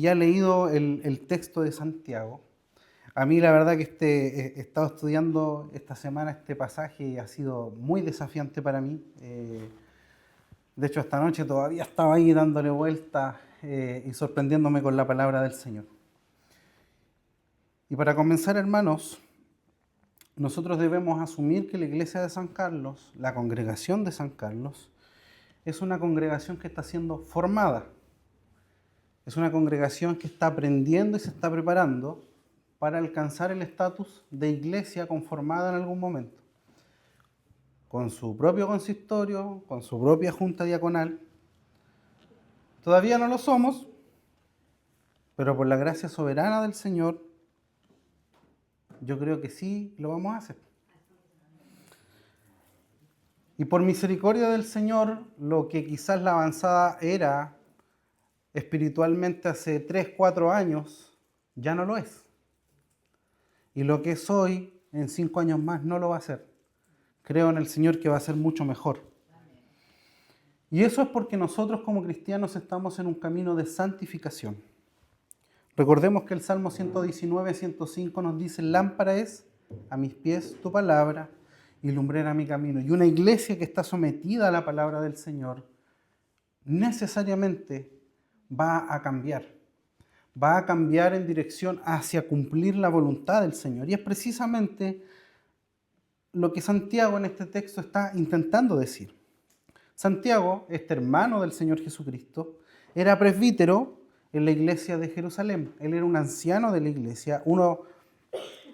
ya leído el texto de Santiago. A mí la verdad que he estado estudiando esta semana este pasaje y ha sido muy desafiante para mí. De hecho, esta noche todavía estaba ahí dándole vueltas y sorprendiéndome con la palabra del Señor. Y para comenzar, hermanos, nosotros debemos asumir que la iglesia de San Carlos, la congregación de San Carlos, es una congregación que está siendo formada. Es una congregación que está aprendiendo y se está preparando para alcanzar el estatus de iglesia conformada en algún momento, con su propio consistorio, con su propia junta diaconal. Todavía no lo somos, pero por la gracia soberana del Señor, yo creo que sí lo vamos a hacer. Y por misericordia del Señor, lo que quizás la avanzada era espiritualmente hace 3, 4 años, ya no lo es. Y lo que es hoy, en 5 años más, no lo va a ser. Creo en el Señor que va a ser mucho mejor. Y eso es porque nosotros como cristianos estamos en un camino de santificación. Recordemos que el Salmo 119, 105 nos dice: lámpara es a mis pies tu palabra y lumbrera mi camino. Y una iglesia que está sometida a la palabra del Señor necesariamente va a cambiar en dirección hacia cumplir la voluntad del Señor. Y es precisamente lo que Santiago en este texto está intentando decir. Santiago, este hermano del Señor Jesucristo, era presbítero en la iglesia de Jerusalén. Él era un anciano de la iglesia,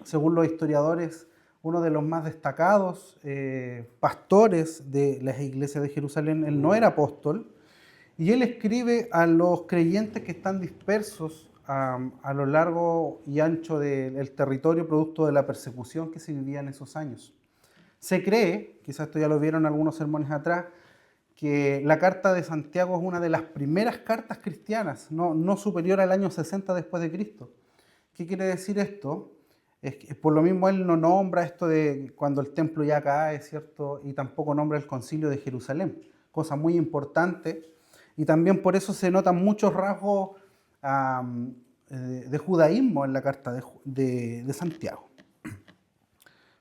según los historiadores, uno de los más destacados pastores de las iglesias de Jerusalén. Él no era apóstol, y él escribe a los creyentes que están dispersos a lo largo y ancho del territorio producto de la persecución que se vivía en esos años. Se cree, quizás esto ya lo vieron algunos sermones atrás, que la carta de Santiago es una de las primeras cartas cristianas, no superior al año 60 después de Cristo. ¿Qué quiere decir esto? Es que por lo mismo él no nombra esto de cuando el templo ya cae, ¿cierto? Y tampoco nombra el concilio de Jerusalén, cosa muy importante. Y también por eso se notan muchos rasgos de judaísmo en la carta de Santiago.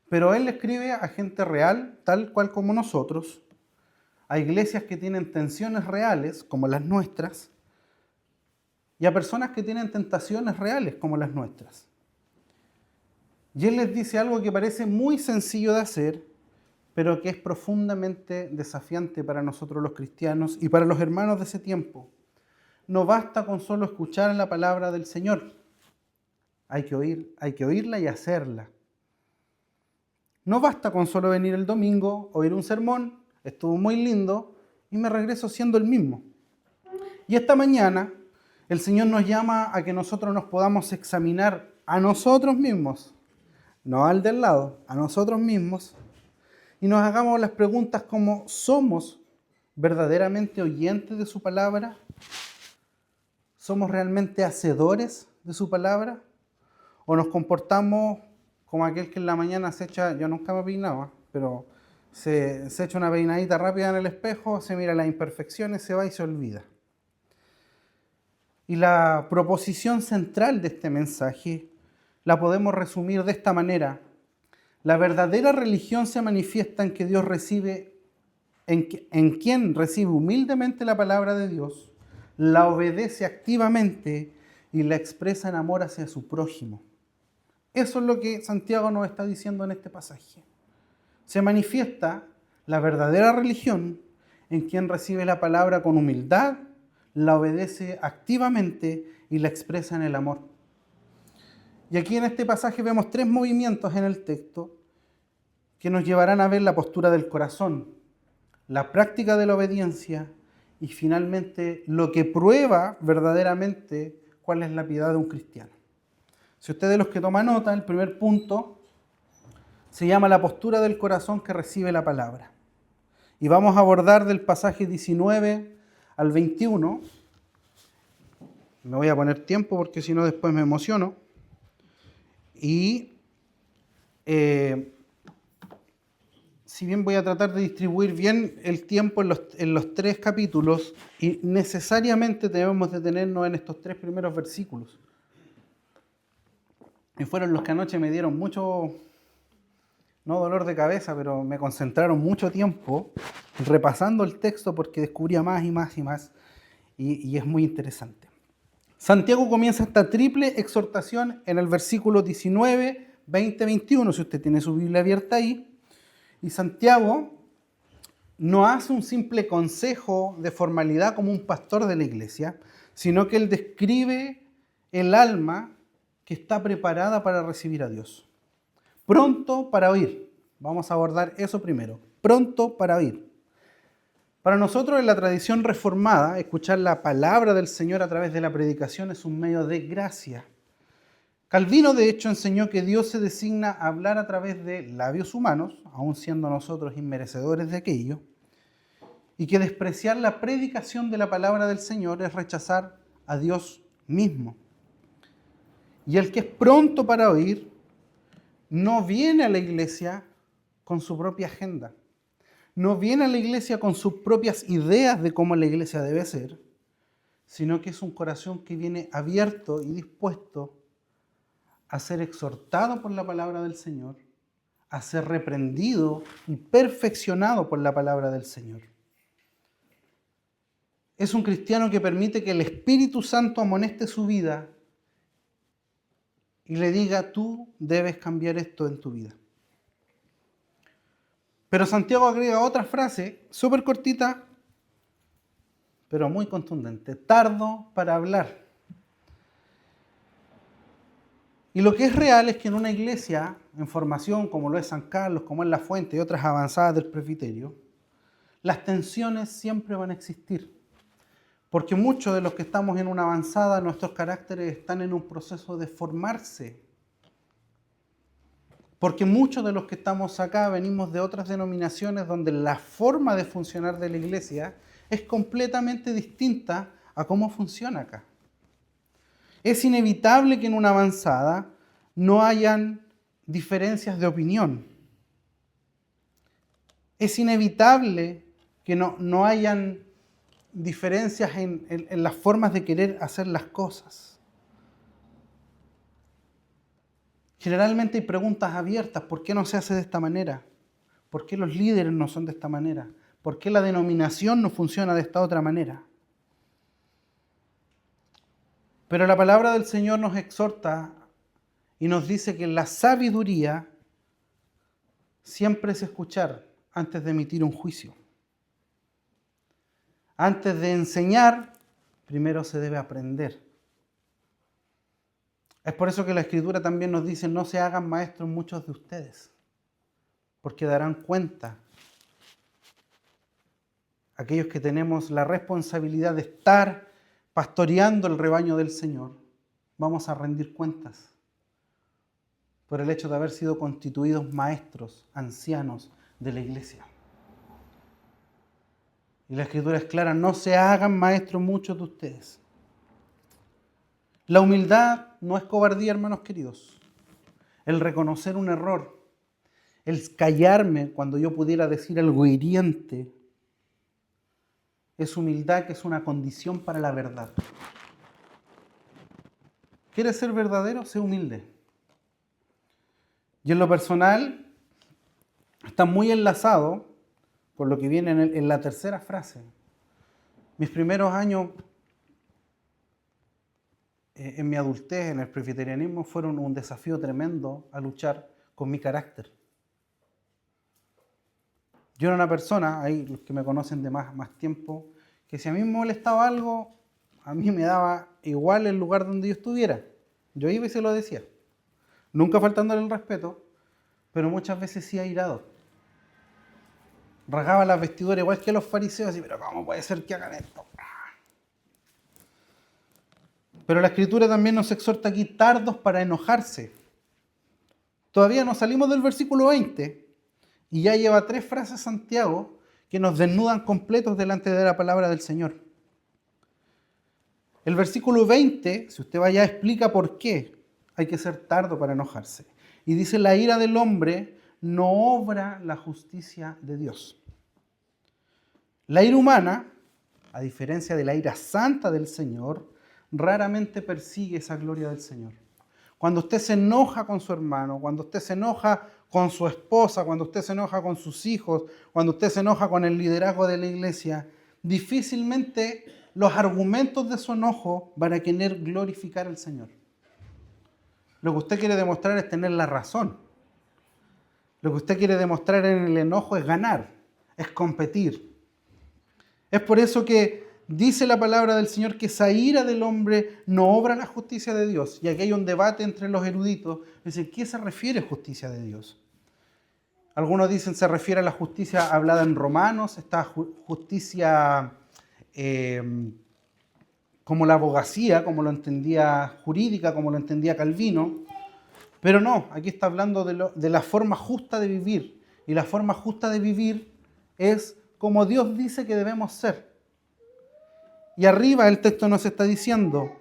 Pero él escribe a gente real, tal cual como nosotros, a iglesias que tienen tensiones reales, como las nuestras, y a personas que tienen tentaciones reales, como las nuestras. Y él les dice algo que parece muy sencillo de hacer, pero que es profundamente desafiante para nosotros los cristianos y para los hermanos de ese tiempo. No basta con solo escuchar la palabra del Señor. Hay que oírla y hacerla. No basta con solo venir el domingo, oír un sermón, estuvo muy lindo, y me regreso siendo el mismo. Y esta mañana el Señor nos llama a que nosotros nos podamos examinar a nosotros mismos, no al del lado, a nosotros mismos, y nos hagamos las preguntas como: ¿somos verdaderamente oyentes de su palabra? ¿Somos realmente hacedores de su palabra? ¿O nos comportamos como aquel que en la mañana se echa, yo nunca me peinaba, pero se echa una peinadita rápida en el espejo, se mira las imperfecciones, se va y se olvida? Y la proposición central de este mensaje la podemos resumir de esta manera: la verdadera religión se manifiesta en que Dios recibe, en quien recibe humildemente la palabra de Dios, la obedece activamente y la expresa en amor hacia su prójimo. Eso es lo que Santiago nos está diciendo en este pasaje. Se manifiesta la verdadera religión en quien recibe la palabra con humildad, la obedece activamente y la expresa en el amor. Y aquí en este pasaje vemos 3 movimientos en el texto que nos llevarán a ver la postura del corazón, la práctica de la obediencia y finalmente lo que prueba verdaderamente cuál es la piedad de un cristiano. Si ustedes los que toman nota, el primer punto se llama la postura del corazón que recibe la palabra. Y vamos a abordar del pasaje 19 al 21. Me voy a poner tiempo porque si no después me emociono. Y si bien voy a tratar de distribuir bien el tiempo en los 3 capítulos, y necesariamente debemos detenernos en estos 3 primeros versículos. Y fueron los que anoche me dieron mucho, no dolor de cabeza, pero me concentraron mucho tiempo repasando el texto porque descubría más y más y más, y es muy interesante. Santiago comienza esta triple exhortación en el versículo 19, 20, 21, si usted tiene su Biblia abierta ahí. Y Santiago no hace un simple consejo de formalidad como un pastor de la iglesia, sino que él describe el alma que está preparada para recibir a Dios. Pronto para oír. Vamos a abordar eso primero. Pronto para oír. Para nosotros en la tradición reformada, escuchar la palabra del Señor a través de la predicación es un medio de gracia. Calvino, de hecho, enseñó que Dios se designa a hablar a través de labios humanos, aun siendo nosotros inmerecedores de aquello, y que despreciar la predicación de la palabra del Señor es rechazar a Dios mismo. Y el que es pronto para oír no viene a la iglesia con su propia agenda, no viene a la iglesia con sus propias ideas de cómo la iglesia debe ser, sino que es un corazón que viene abierto y dispuesto a ser exhortado por la palabra del Señor, a ser reprendido y perfeccionado por la palabra del Señor. Es un cristiano que permite que el Espíritu Santo amoneste su vida y le diga, tú debes cambiar esto en tu vida. Pero Santiago agrega otra frase súper cortita, pero muy contundente. Tardo para hablar. Y lo que es real es que en una iglesia en formación, como lo es San Carlos, como es La Fuente y otras avanzadas del presbiterio, las tensiones siempre van a existir. Porque muchos de los que estamos en una avanzada, nuestros caracteres están en un proceso de formarse. Porque muchos de los que estamos acá venimos de otras denominaciones donde la forma de funcionar de la iglesia es completamente distinta a cómo funciona acá. Es inevitable que en una avanzada no hayan diferencias de opinión. Es inevitable que no hayan diferencias en las formas de querer hacer las cosas. Generalmente hay preguntas abiertas. ¿Por qué no se hace de esta manera? ¿Por qué los líderes no son de esta manera? ¿Por qué la denominación no funciona de esta otra manera? Pero la palabra del Señor nos exhorta y nos dice que la sabiduría siempre es escuchar antes de emitir un juicio. Antes de enseñar, primero se debe aprender. Es por eso que la Escritura también nos dice, no se hagan maestros muchos de ustedes, porque darán cuenta. Aquellos que tenemos la responsabilidad de estar pastoreando el rebaño del Señor, vamos a rendir cuentas por el hecho de haber sido constituidos maestros, ancianos de la iglesia. Y la Escritura es clara, no se hagan maestros muchos de ustedes. La humildad no es cobardía, hermanos queridos. El reconocer un error, el callarme cuando yo pudiera decir algo hiriente, es humildad, que es una condición para la verdad. ¿Quieres ser verdadero? Sé humilde. Y en lo personal, está muy enlazado con lo que viene en la tercera frase. Mis primeros años en mi adultez, en el presbiterianismo, fueron un desafío tremendo a luchar con mi carácter. Yo era una persona, ahí los que me conocen de más tiempo, que si a mí me molestaba algo, a mí me daba igual el lugar donde yo estuviera. Yo iba y se lo decía. Nunca faltándole el respeto, pero muchas veces sí airado. Rasgaba las vestiduras igual que los fariseos, así, pero ¿cómo puede ser que hagan esto? Pero la Escritura también nos exhorta aquí, tardos para enojarse. Todavía no salimos del versículo 20 y ya lleva 3 frases Santiago que nos desnudan completos delante de la palabra del Señor. El versículo 20, si usted vaya, explica por qué hay que ser tardo para enojarse. Y dice, la ira del hombre no obra la justicia de Dios. La ira humana, a diferencia de la ira santa del Señor, raramente persigue esa gloria del Señor. Cuando usted se enoja con su hermano, cuando usted se enoja con su esposa, cuando usted se enoja con sus hijos, cuando usted se enoja con el liderazgo de la iglesia, difícilmente los argumentos de su enojo van a querer glorificar al Señor. Lo que usted quiere demostrar es tener la razón. Lo que usted quiere demostrar en el enojo es ganar, es competir. Es por eso que dice la palabra del Señor que esa ira del hombre no obra la justicia de Dios. Y aquí hay un debate entre los eruditos. Dicen, ¿qué se refiere justicia de Dios? Algunos dicen se refiere a la justicia hablada en Romanos, esta justicia como la abogacía, como lo entendía jurídica, como lo entendía Calvino. Pero no, aquí está hablando de la forma justa de vivir. Y la forma justa de vivir es como Dios dice que debemos ser. Y arriba el texto nos está diciendo,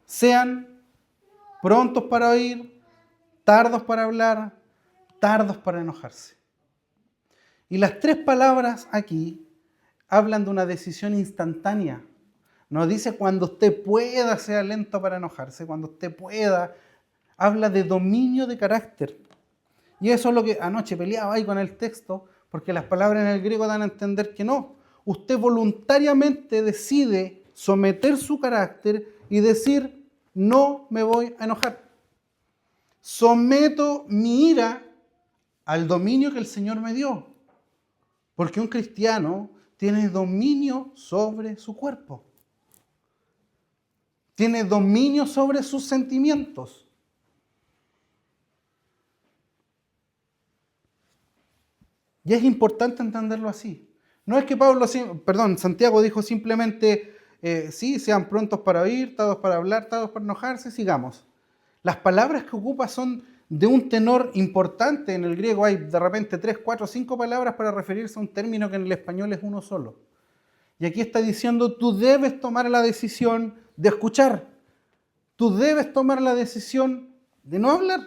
sean prontos para oír, tardos para hablar, tardos para enojarse. Y las tres palabras aquí hablan de una decisión instantánea. Nos dice cuando usted pueda, sea lento para enojarse, cuando usted pueda. Habla de dominio de carácter. Y eso es lo que anoche peleaba ahí con el texto, porque las palabras en el griego dan a entender que no. Usted voluntariamente decide someter su carácter y decir, no me voy a enojar. Someto mi ira al dominio que el Señor me dio. Porque un cristiano tiene dominio sobre su cuerpo. Tiene dominio sobre sus sentimientos. Y es importante entenderlo así. No es que Santiago dijo simplemente, sí, sean prontos para oír, tardos para hablar, tardos para enojarse, sigamos. Las palabras que ocupa son de un tenor importante. En el griego hay de repente 3, 4, 5 palabras para referirse a un término que en el español es uno solo. Y aquí está diciendo, tú debes tomar la decisión de escuchar. Tú debes tomar la decisión de no hablar.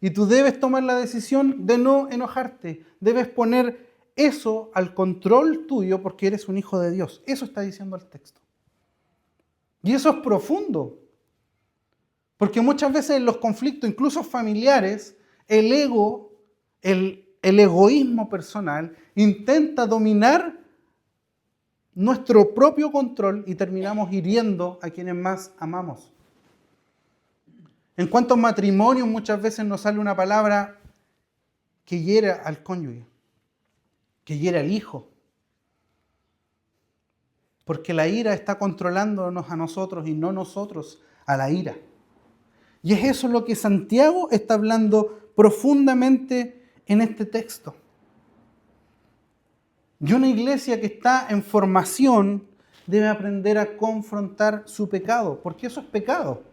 Y tú debes tomar la decisión de no enojarte. Debes poner eso al control tuyo porque eres un hijo de Dios. Eso está diciendo el texto. Y eso es profundo. Porque muchas veces en los conflictos, incluso familiares, el ego, el egoísmo personal, intenta dominar nuestro propio control y terminamos hiriendo a quienes más amamos. En cuanto a matrimonios, muchas veces nos sale una palabra que hiere al cónyuge, que hiere al hijo. Porque la ira está controlándonos a nosotros y no nosotros a la ira. Y es eso lo que Santiago está hablando profundamente en este texto. Y una iglesia que está en formación debe aprender a confrontar su pecado, porque eso es pecado.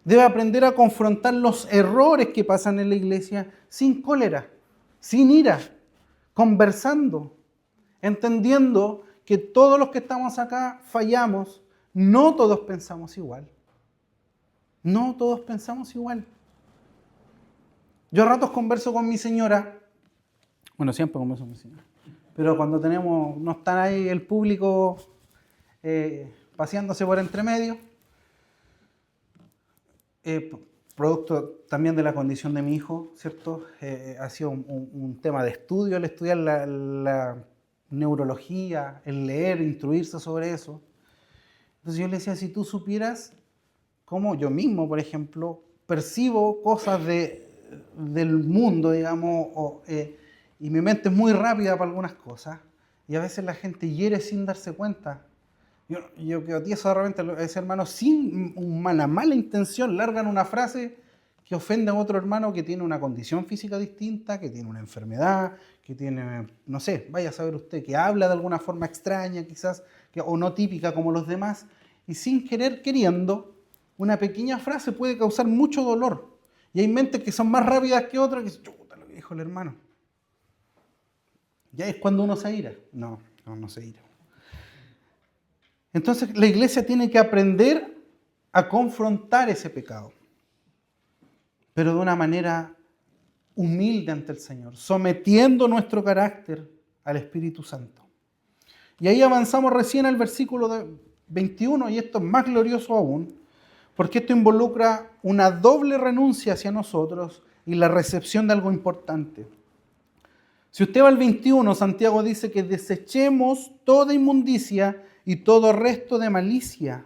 Debe aprender a confrontar los errores que pasan en la iglesia sin cólera, sin ira, conversando, entendiendo que todos los que estamos acá fallamos, no todos pensamos igual. No todos pensamos igual. Yo a ratos converso con mi señora, bueno, siempre converso con mi señora, pero cuando no están ahí el público paseándose por entre medio, producto también de la condición de mi hijo, ¿cierto? Ha sido un tema de estudio el estudiar la neurología, el leer, instruirse sobre eso. Entonces yo le decía, si tú supieras cómo yo mismo, por ejemplo, percibo cosas del mundo, digamos, y mi mente es muy rápida para algunas cosas, y a veces la gente hiere sin darse cuenta. Yo que a ti eso de repente, ese hermano sin una mala intención largan una frase que ofende a otro hermano que tiene una condición física distinta, que tiene una enfermedad, que tiene, no sé, vaya a saber usted, que habla de alguna forma extraña quizás, o no típica como los demás, y sin querer queriendo, una pequeña frase puede causar mucho dolor. Y hay mentes que son más rápidas que otras, que dicen, chuta, lo que dijo el hermano. Ya es cuando uno se ira. No se ira. Entonces la iglesia tiene que aprender a confrontar ese pecado. pero de una manera humilde ante el Señor, sometiendo nuestro carácter al Espíritu Santo. Y ahí avanzamos recién al versículo 21, y esto es más glorioso aún, porque esto involucra una doble renuncia hacia nosotros y la recepción de algo importante. Si usted va al 21, Santiago dice que desechemos toda inmundicia y todo resto de malicia.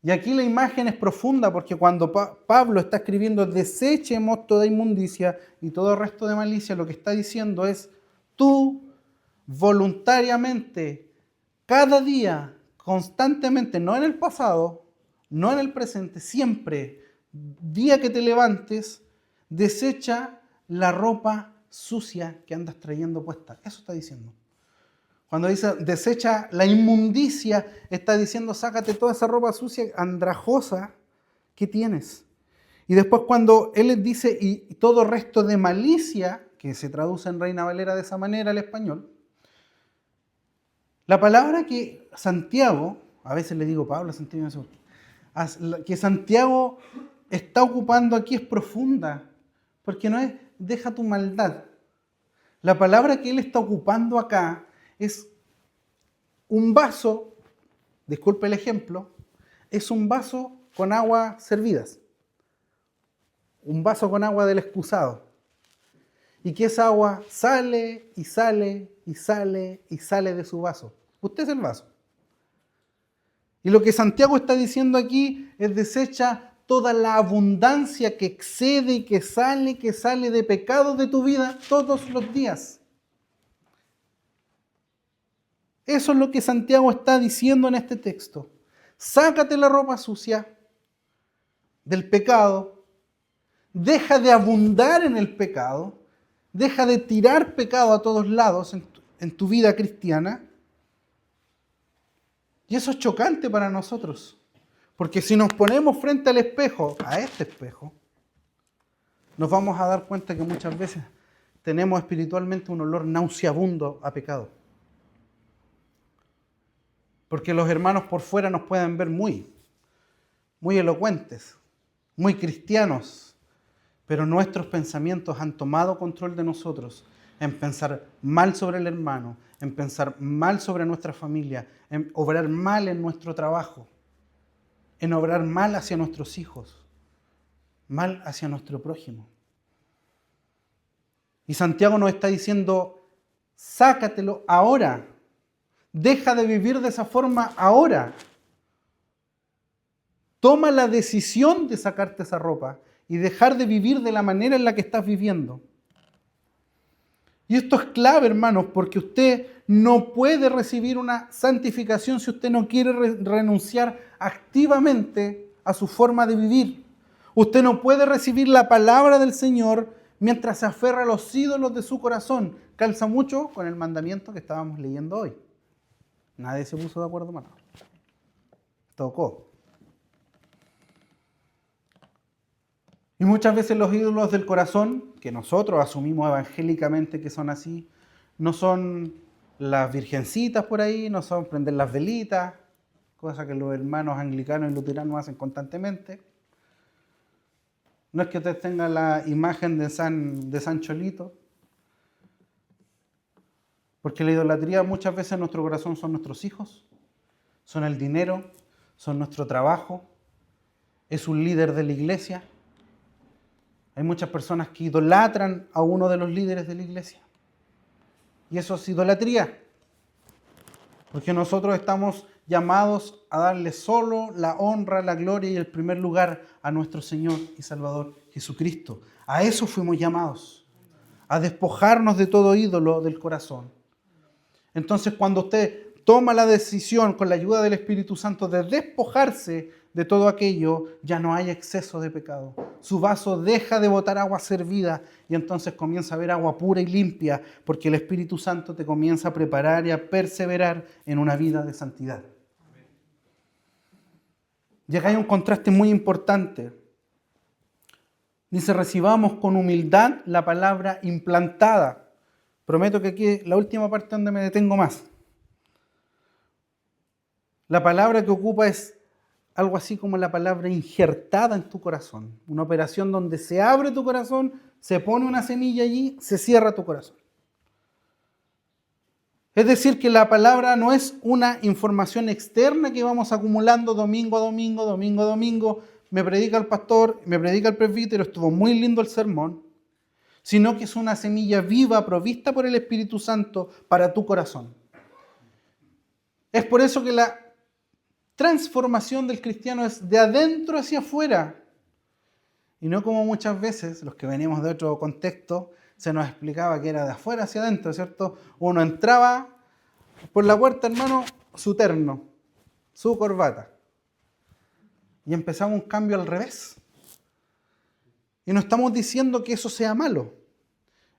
Y aquí la imagen es profunda, porque cuando Pablo está escribiendo desechemos toda inmundicia y todo resto de malicia, lo que está diciendo es tú voluntariamente, cada día, constantemente, no en el pasado, no en el presente, siempre, día que te levantes, desecha la ropa sucia que andas trayendo puesta. Eso está diciendo. Cuando dice desecha la inmundicia, está diciendo sácate toda esa ropa sucia, andrajosa que tienes. Y después cuando él les dice y todo resto de malicia, que se traduce en Reina Valera de esa manera al español, la palabra que Santiago, a veces le digo Pablo, Santiago, que Santiago está ocupando aquí es profunda, porque no es deja tu maldad. La palabra que él está ocupando acá es un vaso, disculpe el ejemplo, es un vaso con agua servidas. Un vaso con agua del excusado. Y que esa agua sale y sale y sale y sale de su vaso. Usted es el vaso. Y lo que Santiago está diciendo aquí es desecha toda la abundancia que excede y que sale de pecado de tu vida todos los días. Eso es lo que Santiago está diciendo en este texto. Sácate la ropa sucia del pecado, deja de abundar en el pecado, deja de tirar pecado a todos lados en tu vida cristiana. Y eso es chocante para nosotros, porque si nos ponemos frente al espejo, a este espejo, nos vamos a dar cuenta que muchas veces tenemos espiritualmente un olor nauseabundo a pecado. Porque los hermanos por fuera nos pueden ver muy elocuentes, muy cristianos, pero nuestros pensamientos han tomado control de nosotros en pensar mal sobre el hermano, en pensar mal sobre nuestra familia, en obrar mal en nuestro trabajo, en obrar mal hacia nuestros hijos, mal hacia nuestro prójimo. Y Santiago nos está diciendo, sácatelo ahora. Deja de vivir de esa forma ahora. Toma la decisión de sacarte esa ropa y dejar de vivir de la manera en la que estás viviendo. Y esto es clave, hermanos, porque usted no puede recibir una santificación si usted no quiere renunciar activamente a su forma de vivir. Usted no puede recibir la palabra del Señor mientras se aferra a los ídolos de su corazón. Calza mucho con el mandamiento que estábamos leyendo hoy. Nadie se puso de acuerdo para nada. Tocó. Y muchas veces los ídolos del corazón, que nosotros asumimos evangélicamente que son así, no son las virgencitas por ahí, no son prender las velitas, cosa que los hermanos anglicanos y luteranos hacen constantemente. No es que usted tenga la imagen de San Cholito, porque la idolatría muchas veces en nuestro corazón son nuestros hijos, son el dinero, son nuestro trabajo, es un líder de la iglesia. Hay muchas personas que idolatran a uno de los líderes de la iglesia. Y eso es idolatría. Porque nosotros estamos llamados a darle solo la honra, la gloria y el primer lugar a nuestro Señor y Salvador Jesucristo. A eso fuimos llamados. A despojarnos de todo ídolo del corazón. Entonces, cuando usted toma la decisión con la ayuda del Espíritu Santo de despojarse de todo aquello, ya no hay exceso de pecado. Su vaso deja de botar agua servida y entonces comienza a haber agua pura y limpia, porque el Espíritu Santo te comienza a preparar y a perseverar en una vida de santidad. Y acá hay un contraste muy importante. Dice, recibamos con humildad la palabra implantada. Prometo que aquí es la última parte donde me detengo más. La palabra que ocupa es algo así como la palabra injertada en tu corazón. Una operación donde se abre tu corazón, se pone una semilla allí, se cierra tu corazón. Es decir, que la palabra no es una información externa que vamos acumulando domingo a domingo, domingo a domingo. Me predica el pastor, me predica el presbítero, estuvo muy lindo el sermón. Sino que es una semilla viva provista por el Espíritu Santo para tu corazón. Es por eso que la transformación del cristiano es de adentro hacia afuera. Y no como muchas veces, los que venimos de otro contexto, se nos explicaba que era de afuera hacia adentro, ¿cierto? Uno entraba por la puerta, hermano, su terno, su corbata. Y empezaba un cambio al revés. Y no estamos diciendo que eso sea malo.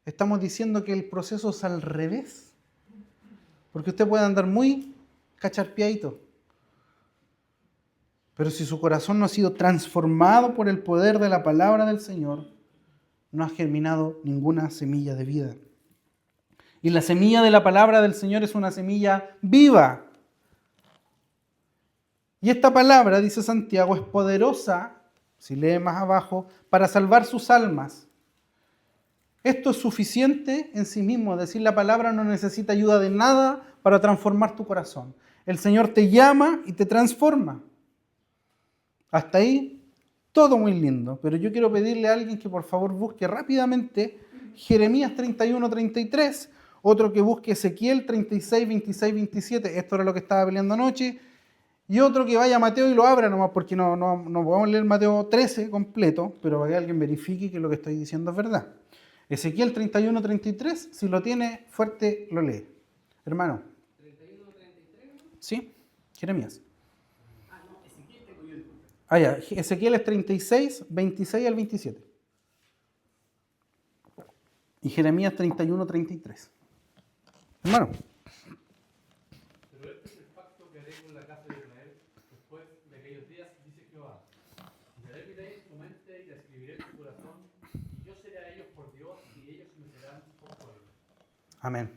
Estamos diciendo que el proceso es al revés. Porque usted puede andar muy cacharpiadito. Pero si su corazón no ha sido transformado por el poder de la palabra del Señor, no ha germinado ninguna semilla de vida. Y la semilla de la palabra del Señor es una semilla viva. Y esta palabra, dice Santiago, es poderosa, si lee más abajo, para salvar sus almas. Esto es suficiente en sí mismo, es decir, la palabra no necesita ayuda de nada para transformar tu corazón. El Señor te llama y te transforma. Hasta ahí, todo muy lindo, pero yo quiero pedirle a alguien que por favor busque rápidamente Jeremías 31-33, otro que busque Ezequiel 36, 26, 27, esto era lo que estaba peleando anoche, y otro que vaya a Mateo y lo abra nomás, porque no podemos leer Mateo 13 completo, pero para que alguien verifique que lo que estoy diciendo es verdad. Ezequiel 31-33, si lo tiene fuerte, lo lee. Hermano. ¿31-33? Sí, Jeremías. Ya, Ezequiel es 36, 26 al 27. Y Jeremías 31, 33. Hermano. Pero este es el pacto que haré con la casa de Israel después de aquellos días, dice Jehová. Daré mi ley en tu mente y la escribiré en tu corazón, y yo seré a ellos por Dios, y ellos me serán por pueblo. Amén.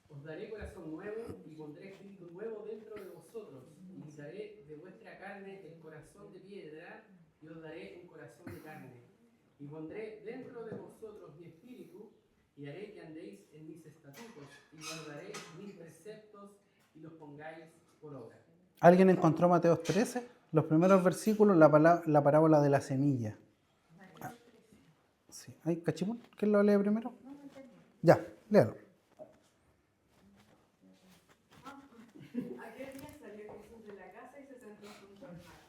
Os daré corazón nuevo y pondré espíritu nuevo dentro de vosotros, y quitaré de vuestra carne el corazón de piedra, y os daré un corazón de carne. Y pondré dentro de vosotros mi espíritu, y haré que andéis en mis estatutos, y guardaréis mis preceptos, y los pongáis por obra. ¿Alguien encontró Mateo 13? Los primeros versículos, la parábola de la semilla. Sí. ¿Hay cachimón? ¿Quién lo lee primero? Ya, léalo. Aquel día salió Jesús de la casa y se sentó junto al mar.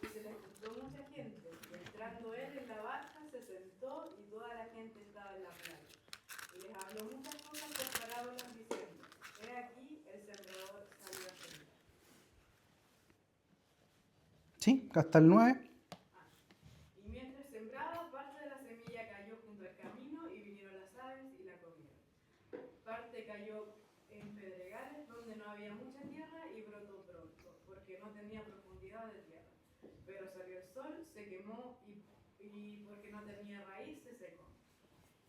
Y se le juntó mucha gente. Y entrando él en la barca, se sentó y toda la gente estaba en la playa. Y les habló muchas cosas por parábolas diciendo: He aquí, el sembrador salió a sembrar. Sí, hasta el 9. Y mientras sembraba, parte de la semilla cayó junto al camino y vinieron las aves y la comieron. Parte cayó en pedregales donde no había mucha tierra y brotó pronto, porque no tenía profundidad de tierra. Pero salió el sol, se quemó y porque no tenía raíz se secó.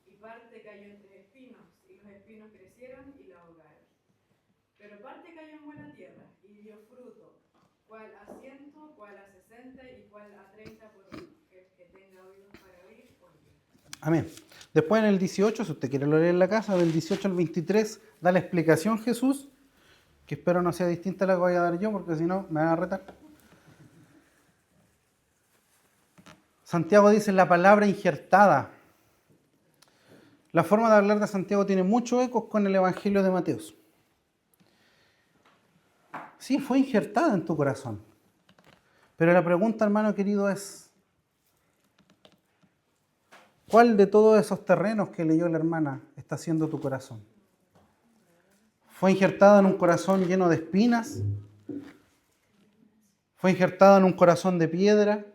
Y parte cayó entre espinos, y los espinos crecieron y la ahogaron. Pero parte cayó en buena tierra y dio fruto, cual a 100, cual a 60 y cual a 30 por uno. El que tenga oídos para oír, oiga. Amén. Después en el 18, si usted quiere lo leer en la casa, del 18 al 23, da la explicación Jesús, que espero no sea distinta a la que voy a dar yo, porque si no me van a retar. Santiago dice la palabra injertada. La forma de hablar de Santiago tiene muchos ecos con el Evangelio de Mateo. Sí, fue injertada en tu corazón. Pero la pregunta, hermano querido, es: ¿cuál de todos esos terrenos que leyó la hermana está siendo tu corazón? ¿Fue injertada en un corazón lleno de espinas? ¿Fue injertada en un corazón de piedra?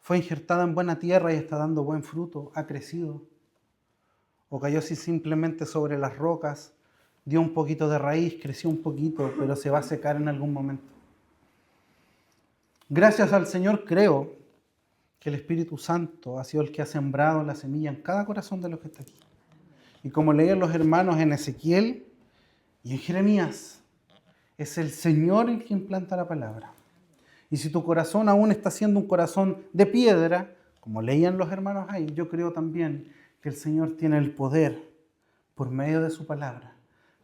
¿Fue injertada en buena tierra y está dando buen fruto? ¿Ha crecido? ¿O cayó así simplemente sobre las rocas? Dio un poquito de raíz, creció un poquito, pero se va a secar en algún momento. Gracias al Señor creo que el Espíritu Santo ha sido el que ha sembrado la semilla en cada corazón de los que está aquí. Y como leían los hermanos en Ezequiel y en Jeremías, Es el Señor el que implanta la palabra. Y si tu corazón aún está siendo un corazón de piedra, como leían los hermanos ahí, yo creo también que el Señor tiene el poder, por medio de su palabra,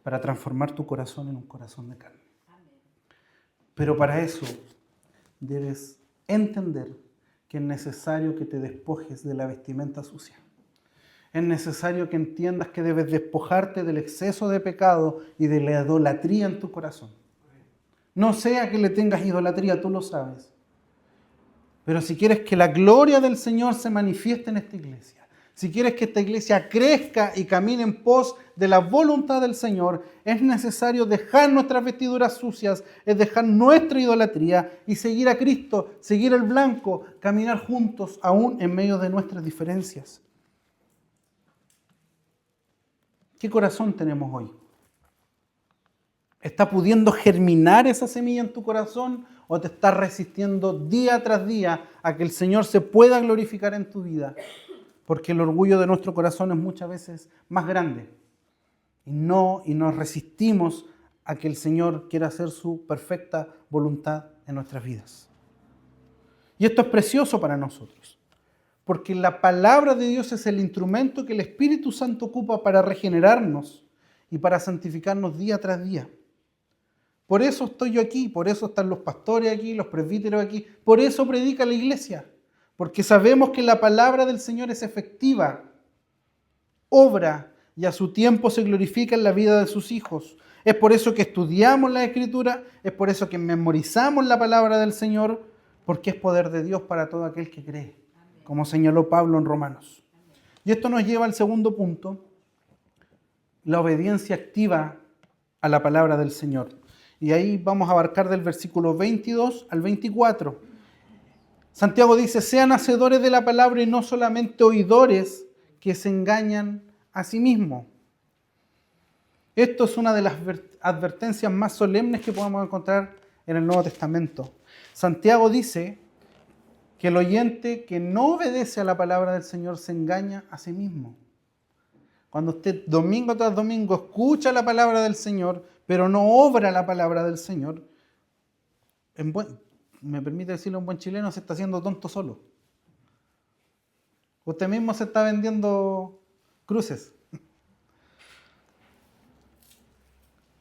para transformar tu corazón en un corazón de carne. Pero para eso debes entender que es necesario que te despojes de la vestimenta sucia. Es necesario que entiendas que debes despojarte del exceso de pecado y de la idolatría en tu corazón. No sea que le tengas idolatría, tú lo sabes. Pero si quieres que la gloria del Señor se manifieste en esta iglesia, si quieres que esta iglesia crezca y camine en pos de la voluntad del Señor, es necesario dejar nuestras vestiduras sucias, es dejar nuestra idolatría y seguir a Cristo, seguir el blanco, caminar juntos aún en medio de nuestras diferencias. ¿Qué corazón tenemos hoy? ¿Está pudiendo germinar esa semilla en tu corazón o te estás resistiendo día tras día a que el Señor se pueda glorificar en tu vida? Porque el orgullo de nuestro corazón es muchas veces más grande. Y nos resistimos a que el Señor quiera hacer su perfecta voluntad en nuestras vidas. Y esto es precioso para nosotros. Porque la palabra de Dios es el instrumento que el Espíritu Santo ocupa para regenerarnos y para santificarnos día tras día. Por eso estoy yo aquí, por eso están los pastores aquí, los presbíteros aquí, por eso predica la iglesia, porque sabemos que la palabra del Señor es efectiva, obra y a su tiempo se glorifica en la vida de sus hijos. Es por eso que estudiamos la Escritura, es por eso que memorizamos la palabra del Señor, porque es poder de Dios para todo aquel que cree, como señaló Pablo en Romanos. Y esto nos lleva al segundo punto, la obediencia activa a la palabra del Señor. Y ahí vamos a abarcar del versículo 22 al 24. Santiago dice, sean hacedores de la palabra y no solamente oidores que se engañan a sí mismos. Esto es una de las advertencias más solemnes que podemos encontrar en el Nuevo Testamento. Santiago dice que el oyente que no obedece a la palabra del Señor se engaña a sí mismo. Cuando usted domingo tras domingo escucha la palabra del Señor, pero no obra la palabra del Señor, me permite decirlo en buen chileno, se está haciendo tonto solo. Usted mismo se está vendiendo cruces.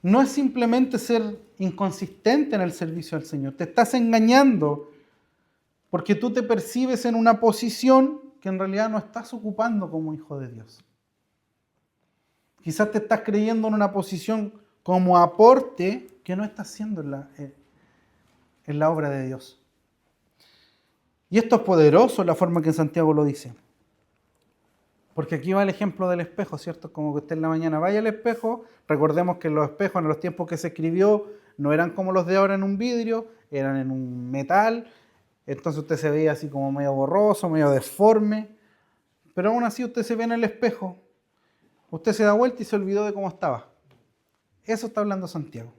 No es simplemente ser inconsistente en el servicio al Señor, te estás engañando porque tú te percibes en una posición que en realidad no estás ocupando como hijo de Dios. Quizás te estás creyendo en una posición como aporte que no estás haciendo en la obra de Dios. Y esto es poderoso, la forma que Santiago lo dice. Porque aquí va el ejemplo del espejo, ¿cierto? Como que usted en la mañana vaya al espejo, recordemos que los espejos en los tiempos que se escribió no eran como los de ahora en un vidrio, eran en un metal, entonces usted se veía así como medio borroso, medio deforme, pero aún así usted se ve en el espejo, usted se da vuelta y se olvidó de cómo estaba. Eso está hablando Santiago.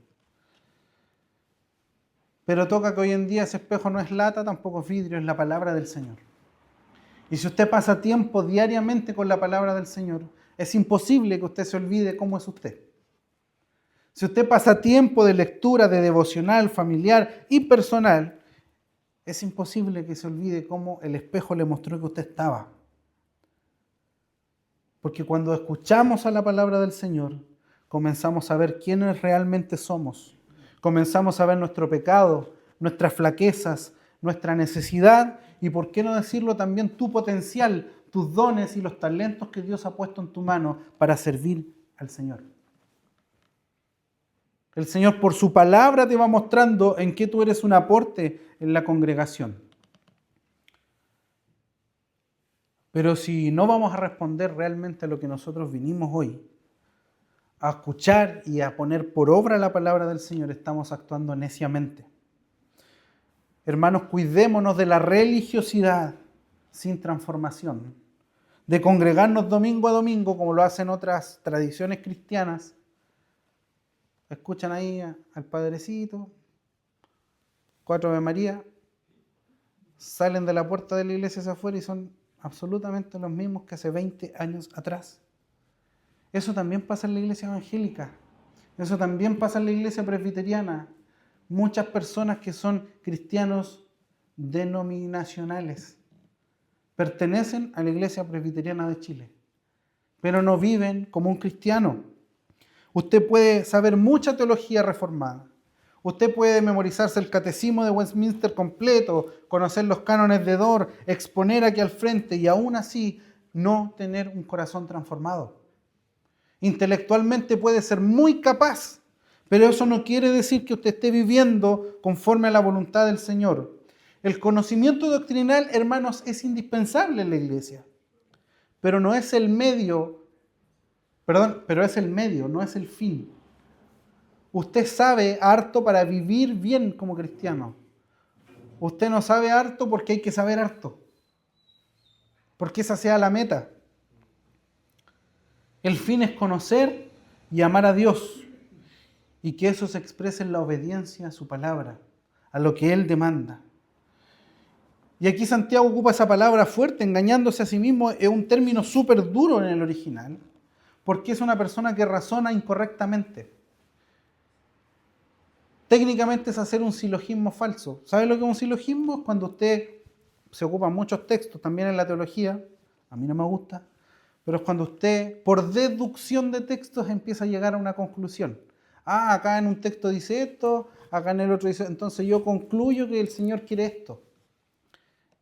Pero toca que hoy en día ese espejo no es lata, tampoco es vidrio, es la palabra del Señor. Y si usted pasa tiempo diariamente con la palabra del Señor, es imposible que usted se olvide cómo es usted. Si usted pasa tiempo de lectura, de devocional, familiar y personal, es imposible que se olvide cómo el espejo le mostró que usted estaba. Porque cuando escuchamos a la palabra del Señor, comenzamos a ver quiénes realmente somos. Comenzamos a ver nuestro pecado, nuestras flaquezas, nuestra necesidad y, por qué no decirlo, también tu potencial, tus dones y los talentos que Dios ha puesto en tu mano para servir al Señor. El Señor por su palabra te va mostrando en qué tú eres un aporte en la congregación. Pero si no vamos a responder realmente a lo que nosotros vinimos hoy, a escuchar y a poner por obra la palabra del Señor, estamos actuando neciamente. Hermanos, cuidémonos de la religiosidad sin transformación, de congregarnos domingo a domingo como lo hacen otras tradiciones cristianas. Escuchan ahí al Padrecito, 4 Ave María, salen de la puerta de la iglesia hacia afuera y son absolutamente los mismos que hace 20 años atrás. Eso también pasa en la iglesia evangélica. Eso también pasa en la iglesia presbiteriana. Muchas personas que son cristianos denominacionales pertenecen a la iglesia presbiteriana de Chile, pero no viven como un cristiano. Usted puede saber mucha teología reformada. Usted puede memorizarse el catecismo de Westminster completo, conocer los cánones de Dort, exponer aquí al frente y aún así no tener un corazón transformado. Intelectualmente puede ser muy capaz, pero eso no quiere decir que usted esté viviendo conforme a la voluntad del Señor. El conocimiento doctrinal, hermanos, es indispensable en la iglesia, pero no es el medio, pero es el medio, no es el fin. Usted sabe harto para vivir bien como cristiano. Usted no sabe harto porque hay que saber harto, porque esa sea la meta. El fin es conocer y amar a Dios y que eso se exprese en la obediencia a su palabra, a lo que Él demanda. Y aquí Santiago ocupa esa palabra fuerte, engañándose a sí mismo, es un término súper duro en el original, porque es una persona que razona incorrectamente. Técnicamente es hacer un silogismo falso. ¿Sabe lo que es un silogismo? Es cuando usted se ocupa muchos textos, también en la teología, a mí no me gusta, pero es cuando usted, por deducción de textos, empieza a llegar a una conclusión. Ah, acá en un texto dice esto, acá en el otro dice, entonces yo concluyo que el Señor quiere esto.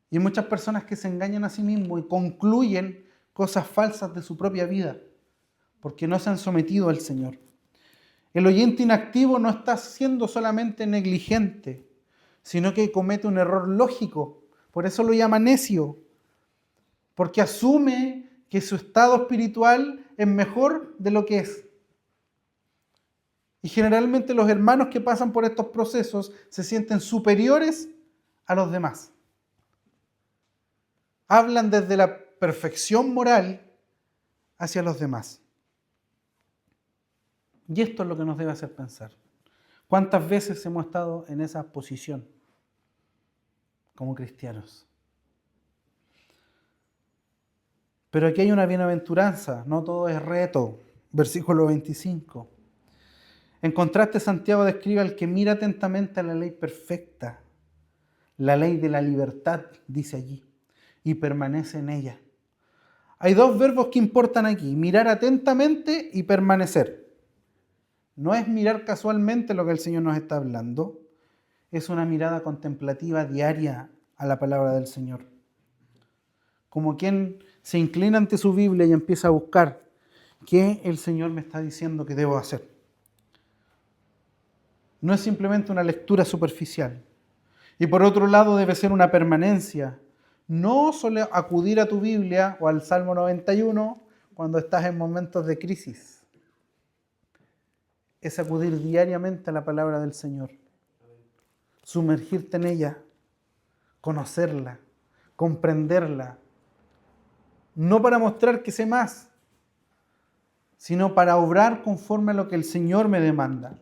Y hay muchas personas que se engañan a sí mismos y concluyen cosas falsas de su propia vida, porque no se han sometido al Señor. El oyente inactivo no está siendo solamente negligente, sino que comete un error lógico. Por eso lo llama necio, porque asume que su estado espiritual es mejor de lo que es. Y generalmente los hermanos que pasan por estos procesos se sienten superiores a los demás. Hablan desde la perfección moral hacia los demás. Y esto es lo que nos debe hacer pensar. ¿Cuántas veces hemos estado en esa posición como cristianos? Pero aquí hay una bienaventuranza, no todo es reto. Versículo 25. En contraste, Santiago describe al que mira atentamente a la ley perfecta, la ley de la libertad, dice allí, y permanece en ella. Hay dos verbos que importan aquí, mirar atentamente y permanecer. No es mirar casualmente lo que el Señor nos está hablando, es una mirada contemplativa diaria a la palabra del Señor. Como quien se inclina ante su Biblia y empieza a buscar qué el Señor me está diciendo que debo hacer. No es simplemente una lectura superficial. Y por otro lado debe ser una permanencia. No solo acudir a tu Biblia o al Salmo 91 cuando estás en momentos de crisis. Es acudir diariamente a la palabra del Señor. Sumergirte en ella, conocerla, comprenderla. No para mostrar que sé más, sino para obrar conforme a lo que el Señor me demanda.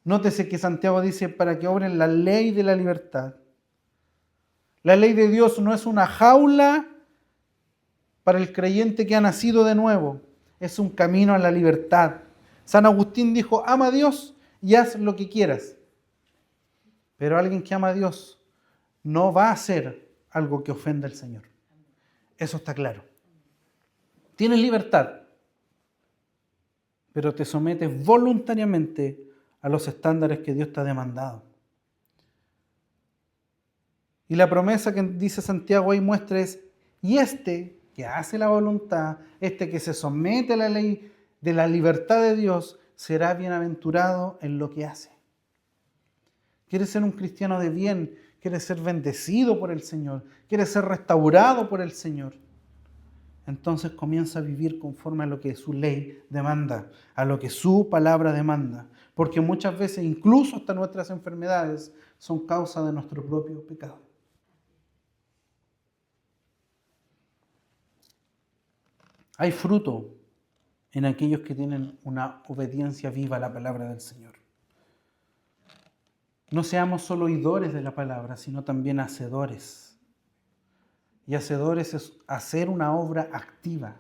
Nótese que Santiago dice para que obren la ley de la libertad. La ley de Dios no es una jaula para el creyente que ha nacido de nuevo, es un camino a la libertad. San Agustín dijo, ama a Dios y haz lo que quieras. Pero alguien que ama a Dios no va a hacer algo que ofenda al Señor. Eso está claro. Tienes libertad, pero te sometes voluntariamente a los estándares que Dios te ha demandado. Y la promesa que dice Santiago ahí muestra es, y este que hace la voluntad, este que se somete a la ley de la libertad de Dios, será bienaventurado en lo que hace. ¿Quieres ser un cristiano de bien? ¿Quieres ser bendecido por el Señor? ¿Quieres ser restaurado por el Señor? Entonces comienza a vivir conforme a lo que su ley demanda, a lo que su palabra demanda. Porque muchas veces, incluso hasta nuestras enfermedades, son causa de nuestro propio pecado. Hay fruto en aquellos que tienen una obediencia viva a la palabra del Señor. No seamos solo oidores de la palabra, sino también hacedores. Y hacedores es hacer una obra activa.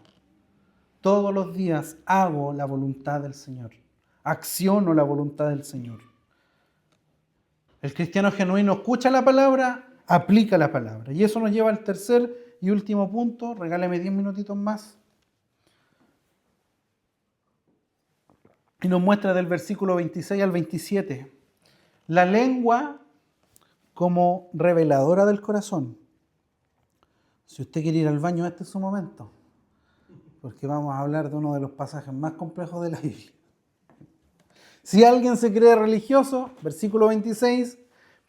Todos los días hago la voluntad del Señor. acciono la voluntad del Señor. El cristiano genuino escucha la palabra, aplica la palabra. Y eso nos lleva al tercer y último punto. Regálame 10 minutitos más. Y nos muestra del versículo 26 al 27. La lengua como reveladora del corazón. Si usted quiere ir al baño, este es su momento. Porque vamos a hablar de uno de los pasajes más complejos de la Biblia. Si alguien se cree religioso, versículo 26,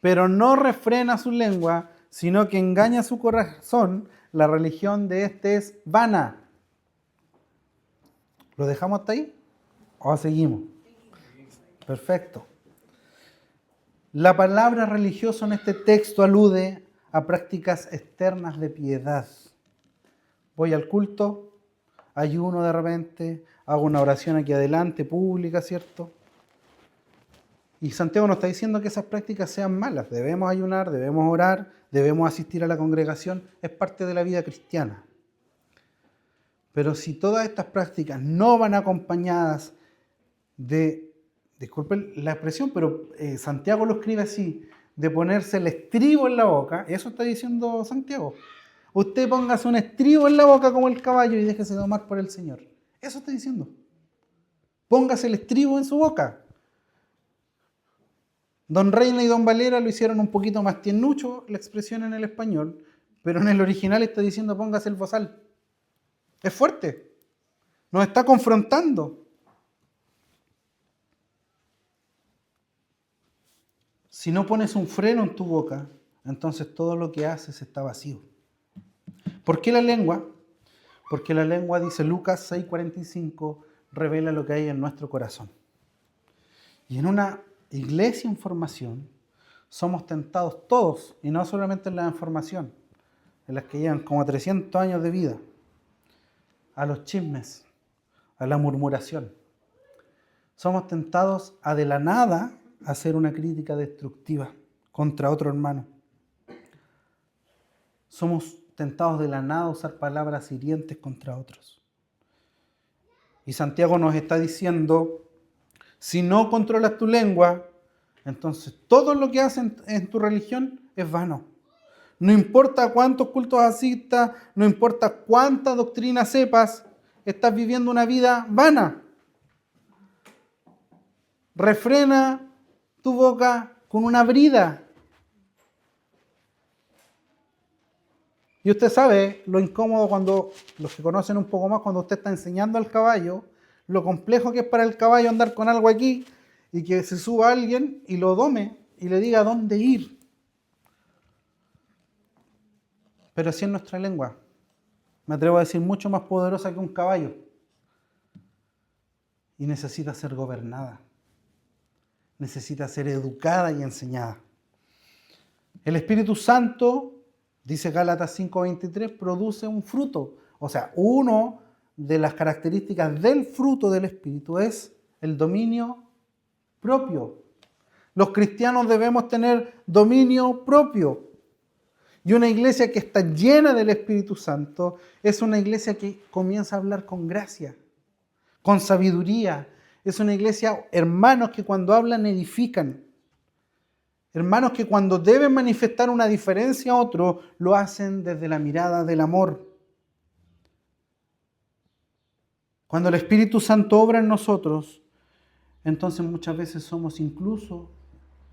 pero no refrena su lengua, sino que engaña su corazón, la religión de este es vana. ¿Lo dejamos hasta ahí? ¿O seguimos? Perfecto. La palabra religioso en este texto alude a prácticas externas de piedad. Voy al culto, ayuno de repente, hago una oración aquí adelante, pública, ¿cierto? Y Santiago nos está diciendo que esas prácticas sean malas. Debemos ayunar, debemos orar, debemos asistir a la congregación. Es parte de la vida cristiana. Pero si todas estas prácticas no van acompañadas de, disculpen la expresión, pero Santiago lo escribe así, de ponerse el estribo en la boca, eso está diciendo Santiago. Usted póngase un estribo en la boca como el caballo y déjese domar por el Señor. Eso está diciendo. Póngase el estribo en su boca. Don Reina y Don Valera lo hicieron un poquito más tiernucho, la expresión en el español, pero en el original está diciendo póngase el bozal. Es fuerte. Nos está confrontando. Si no pones un freno en tu boca, entonces todo lo que haces está vacío. ¿Por qué la lengua? Porque la lengua, dice Lucas 6:45, revela lo que hay en nuestro corazón. Y en una iglesia en formación somos tentados todos, y no solamente en la formación, en las que llevan como 300 años de vida, a los chismes, a la murmuración. Somos tentados a de la nada hacer una crítica destructiva contra otro hermano. Somos tentados de la nada a usar palabras hirientes contra otros. Y Santiago nos está diciendo, si no controlas tu lengua, entonces todo lo que haces en tu religión es vano. No importa cuántos cultos asistas, no importa cuánta doctrina sepas, estás viviendo una vida vana. Refrena tu boca con una brida. Y usted sabe lo incómodo cuando, los que conocen un poco más, cuando usted está enseñando al caballo, lo complejo que es para el caballo andar con algo aquí y que se suba alguien y lo dome y le diga dónde ir. Pero así es nuestra lengua. Me atrevo a decir mucho más poderosa que un caballo. Y necesita ser gobernada. Necesita ser educada y enseñada. El Espíritu Santo, dice Gálatas 5:23, produce un fruto. O sea, una de las características del fruto del Espíritu es el dominio propio. Los cristianos debemos tener dominio propio. Y una iglesia que está llena del Espíritu Santo es una iglesia que comienza a hablar con gracia, con sabiduría. Es una iglesia, hermanos, que cuando hablan edifican. Hermanos que cuando deben manifestar una diferencia a otro, lo hacen desde la mirada del amor. Cuando el Espíritu Santo obra en nosotros, entonces muchas veces somos incluso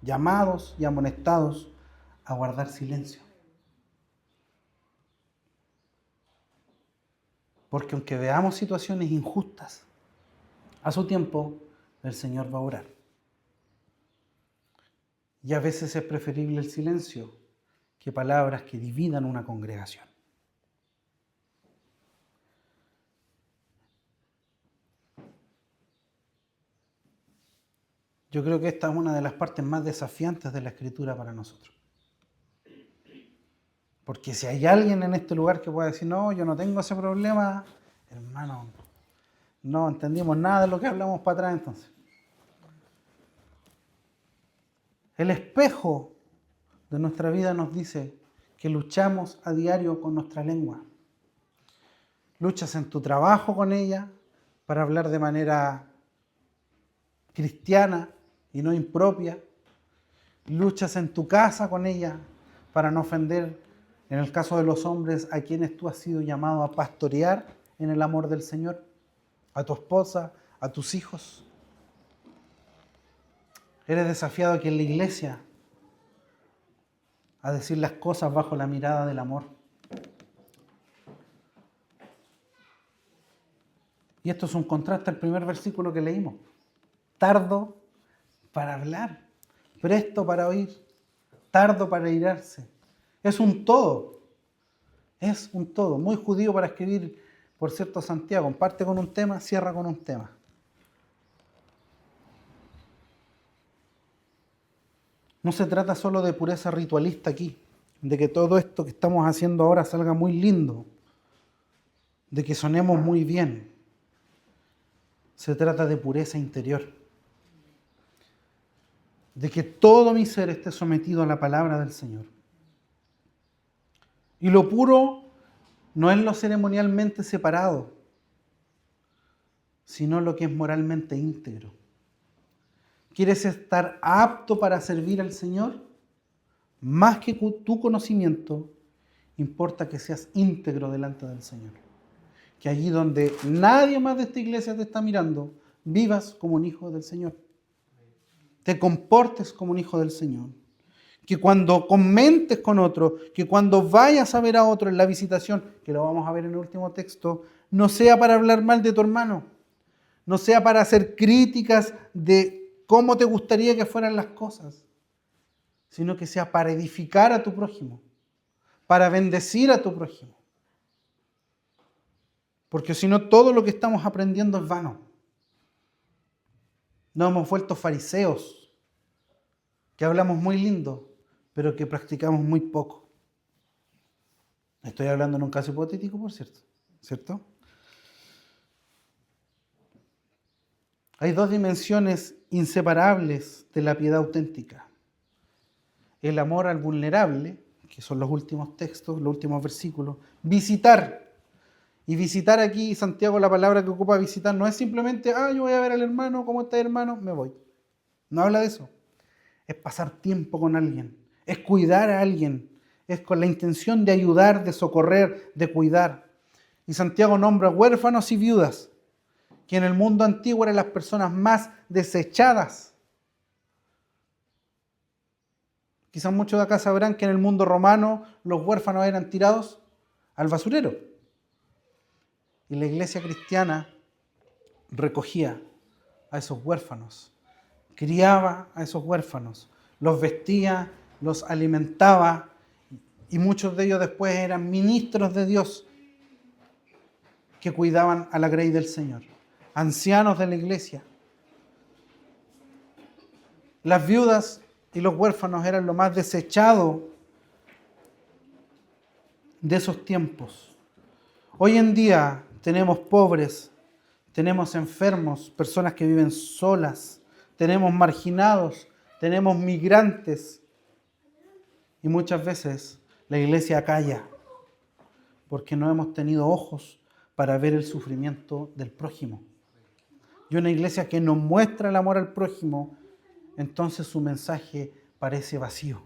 llamados y amonestados a guardar silencio. Porque aunque veamos situaciones injustas, a su tiempo el Señor va a orar. Y a veces es preferible el silencio que palabras que dividan una congregación. Yo creo que esta es una de las partes más desafiantes de la Escritura para nosotros. Porque si hay alguien en este lugar que pueda decir, no, yo no tengo ese problema, hermano, no entendimos nada de lo que hablamos para atrás entonces. El espejo de nuestra vida nos dice que luchamos a diario con nuestra lengua. Luchas en tu trabajo con ella para hablar de manera cristiana y no impropia. Luchas en tu casa con ella para no ofender, en el caso de los hombres, a quienes tú has sido llamado a pastorear en el amor del Señor, a tu esposa, a tus hijos. Eres desafiado aquí en la iglesia a decir las cosas bajo la mirada del amor. Y esto es un contraste al primer versículo que leímos. Tardo para hablar, presto para oír, tardo para irarse. Es un todo. Es un todo. Muy judío para escribir, por cierto, Santiago. Parte con un tema, cierra con un tema. No se trata solo de pureza ritualista aquí, de que todo esto que estamos haciendo ahora salga muy lindo, de que sonemos muy bien. Se trata de pureza interior, de que todo mi ser esté sometido a la palabra del Señor. Y lo puro no es lo ceremonialmente separado, sino lo que es moralmente íntegro. ¿Quieres estar apto para servir al Señor? Más que tu conocimiento, importa que seas íntegro delante del Señor. Que allí donde nadie más de esta iglesia te está mirando, vivas como un hijo del Señor. Te comportes como un hijo del Señor. Que cuando comentes con otro, que cuando vayas a ver a otro en la visitación, que lo vamos a ver en el último texto, no sea para hablar mal de tu hermano, no sea para hacer críticas de cómo te gustaría que fueran las cosas, sino que sea para edificar a tu prójimo, para bendecir a tu prójimo. Porque si no, todo lo que estamos aprendiendo es vano. Nos hemos vuelto fariseos, que hablamos muy lindo, pero que practicamos muy poco. Estoy hablando en un caso hipotético, por cierto, ¿cierto? Hay dos dimensiones inseparables de la piedad auténtica. El amor al vulnerable, que son los últimos textos, los últimos versículos. Visitar. Y visitar aquí, Santiago, la palabra que ocupa visitar, no es simplemente, yo voy a ver al hermano, ¿cómo está el hermano? Me voy. No habla de eso. Es pasar tiempo con alguien. Es cuidar a alguien. Es con la intención de ayudar, de socorrer, de cuidar. Y Santiago nombra huérfanos y viudas, que en el mundo antiguo eran las personas más desechadas. Quizás muchos de acá sabrán que en el mundo romano los huérfanos eran tirados al basurero. Y la iglesia cristiana recogía a esos huérfanos, criaba a esos huérfanos, los vestía, los alimentaba, y muchos de ellos después eran ministros de Dios que cuidaban a la grey del Señor, ancianos de la iglesia. Las viudas y los huérfanos eran lo más desechado de esos tiempos. Hoy en día tenemos pobres, tenemos enfermos, personas que viven solas, tenemos marginados, tenemos migrantes. Y muchas veces la iglesia calla porque no hemos tenido ojos para ver el sufrimiento del prójimo. Y una iglesia que no muestra el amor al prójimo, entonces su mensaje parece vacío.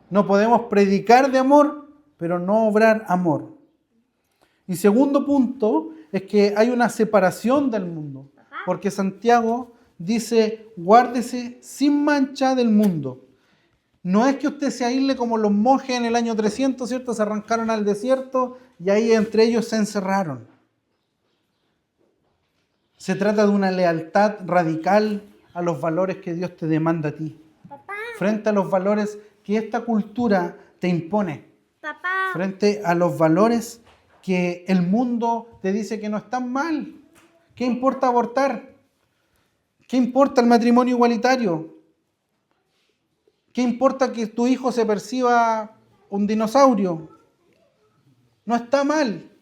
No podemos predicar de amor, pero no obrar amor. Y segundo punto es que hay una separación del mundo, porque Santiago dice, guárdese sin mancha del mundo. No es que usted se aísle como los monjes en el año 300, ¿cierto? Se arrancaron al desierto y ahí entre ellos se encerraron. Se trata de una lealtad radical a los valores que Dios te demanda a ti. Papá. Frente a los valores que esta cultura te impone. Papá. Frente a los valores que el mundo te dice que no están mal. ¿Qué importa abortar? ¿Qué importa el matrimonio igualitario? ¿Qué importa que tu hijo se perciba un dinosaurio? No está mal.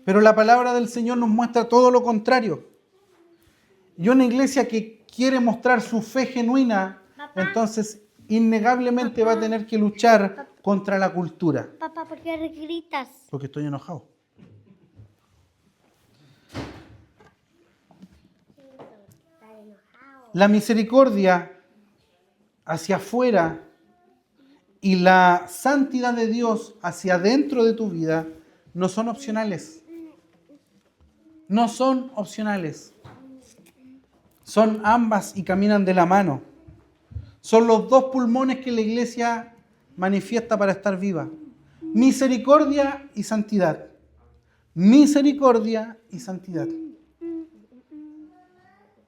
Pero la palabra del Señor nos muestra todo lo contrario. Y una iglesia que quiere mostrar su fe genuina, entonces innegablemente va a tener que luchar contra la cultura. Papá, ¿por qué gritas? Porque estoy enojado. La misericordia hacia afuera y la santidad de Dios hacia adentro de tu vida no son opcionales. No son opcionales. Son ambas y caminan de la mano. Son los dos pulmones que la iglesia manifiesta para estar viva. Misericordia y santidad. Misericordia y santidad.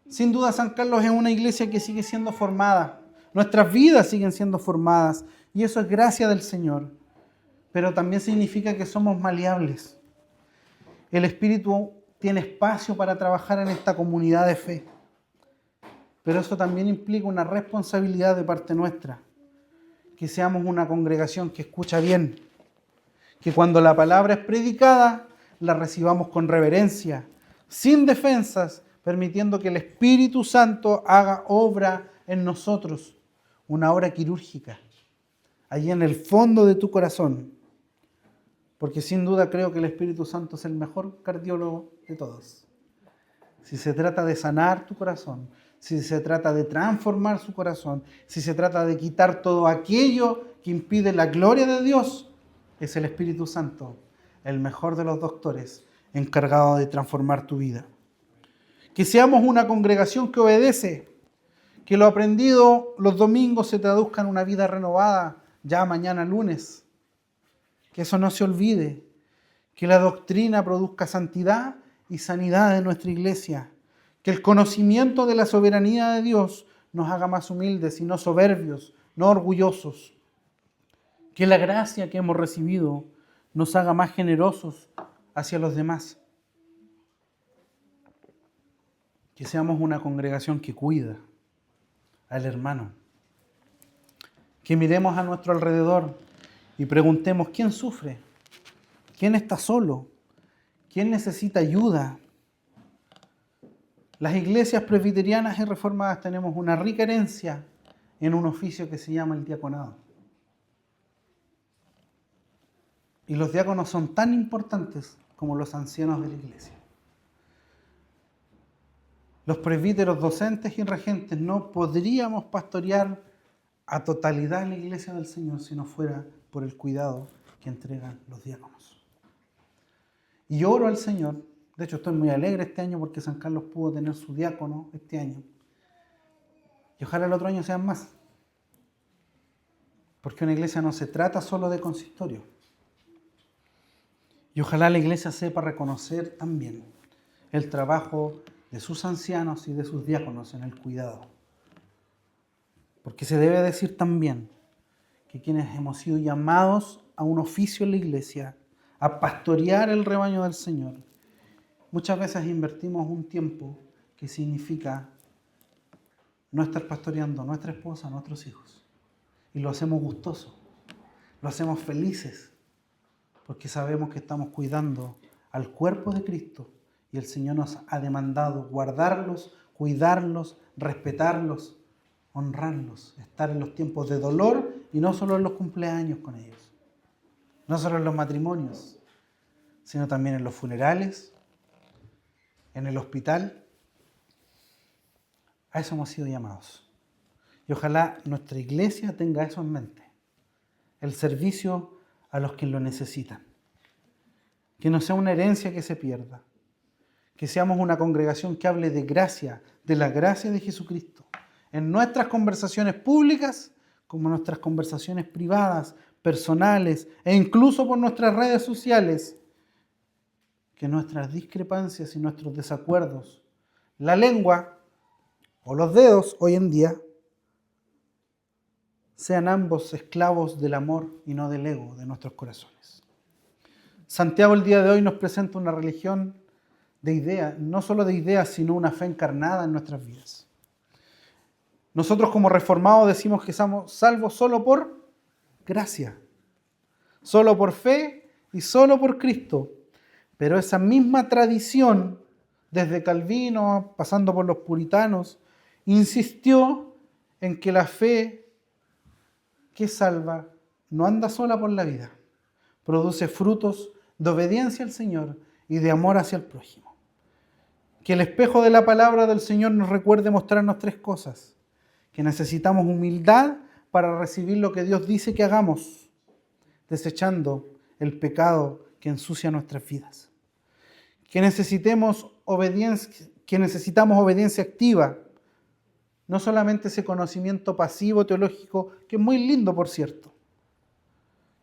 Sin duda, San Carlos es una iglesia que sigue siendo formada. Nuestras vidas siguen siendo formadas. Y eso es gracia del Señor. Pero también significa que somos maleables. El Espíritu tiene espacio para trabajar en esta comunidad de fe. Pero eso también implica una responsabilidad de parte nuestra. Que seamos una congregación que escucha bien. Que cuando la palabra es predicada, la recibamos con reverencia, sin defensas, permitiendo que el Espíritu Santo haga obra en nosotros. Una obra quirúrgica. Allí en el fondo de tu corazón. Porque sin duda creo que el Espíritu Santo es el mejor cardiólogo de todos. Si se trata de sanar tu corazón, si se trata de transformar su corazón, si se trata de quitar todo aquello que impide la gloria de Dios, es el Espíritu Santo, el mejor de los doctores, encargado de transformar tu vida. Que seamos una congregación que obedece, que lo aprendido los domingos se traduzca en una vida renovada ya mañana lunes. Que eso no se olvide, que la doctrina produzca santidad y sanidad en nuestra iglesia, que el conocimiento de la soberanía de Dios nos haga más humildes y no soberbios, no orgullosos, que la gracia que hemos recibido nos haga más generosos hacia los demás, que seamos una congregación que cuida al hermano, que miremos a nuestro alrededor y preguntemos quién sufre, quién está solo, quién necesita ayuda. Las iglesias presbiterianas y reformadas tenemos una rica herencia en un oficio que se llama el diaconado. Y los diáconos son tan importantes como los ancianos de la iglesia. Los presbíteros, docentes y regentes no podríamos pastorear a totalidad la iglesia del Señor si no fuera por el cuidado que entregan los diáconos. Y oro al Señor, de hecho estoy muy alegre este año porque San Carlos pudo tener su diácono este año. Y ojalá el otro año sean más. Porque una iglesia no se trata solo de consistorio. Y ojalá la iglesia sepa reconocer también el trabajo de sus ancianos y de sus diáconos en el cuidado. Porque se debe decir también que quienes hemos sido llamados a un oficio en la iglesia, a pastorear el rebaño del Señor, muchas veces invertimos un tiempo que significa no estar pastoreando a nuestra esposa, a nuestros hijos. Y lo hacemos gustoso, lo hacemos felices, porque sabemos que estamos cuidando al cuerpo de Cristo y el Señor nos ha demandado guardarlos, cuidarlos, respetarlos, honrarlos, estar en los tiempos de dolor y no solo en los cumpleaños con ellos, no solo en los matrimonios, sino también en los funerales, en el hospital. A eso hemos sido llamados. Y ojalá nuestra iglesia tenga eso en mente, el servicio a los que lo necesitan. Que no sea una herencia que se pierda, que seamos una congregación que hable de gracia, de la gracia de Jesucristo, en nuestras conversaciones públicas como nuestras conversaciones privadas, personales e incluso por nuestras redes sociales. Que nuestras discrepancias y nuestros desacuerdos, la lengua o los dedos hoy en día, sean ambos esclavos del amor y no del ego de nuestros corazones. Santiago el día de hoy nos presenta una religión de ideas, no solo de ideas, sino una fe encarnada en nuestras vidas. Nosotros como reformados decimos que somos salvos solo por gracia, solo por fe y solo por Cristo. Pero esa misma tradición, desde Calvino, pasando por los puritanos, insistió en que la fe que salva no anda sola por la vida, produce frutos de obediencia al Señor y de amor hacia el prójimo. Que el espejo de la palabra del Señor nos recuerde mostrarnos 3 cosas. Que necesitamos humildad para recibir lo que Dios dice que hagamos, desechando el pecado que ensucia nuestras vidas. Que necesitamos obediencia activa, no solamente ese conocimiento pasivo teológico, que es muy lindo, por cierto.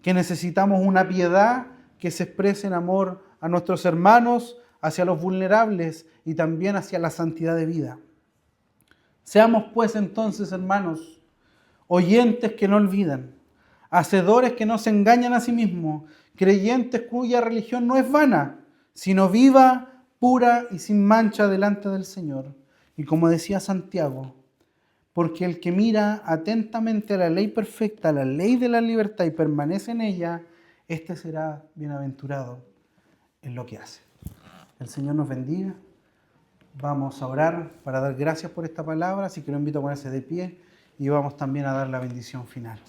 Que necesitamos una piedad que se exprese en amor a nuestros hermanos, hacia los vulnerables y también hacia la santidad de vida. Seamos pues entonces, hermanos, oyentes que no olvidan, hacedores que no se engañan a sí mismos, creyentes cuya religión no es vana, sino viva, pura y sin mancha delante del Señor. Y como decía Santiago, porque el que mira atentamente a la ley perfecta, a la ley de la libertad y permanece en ella, éste será bienaventurado en lo que hace. El Señor nos bendiga. Vamos a orar para dar gracias por esta palabra, así que lo invito a ponerse de pie y vamos también a dar la bendición final.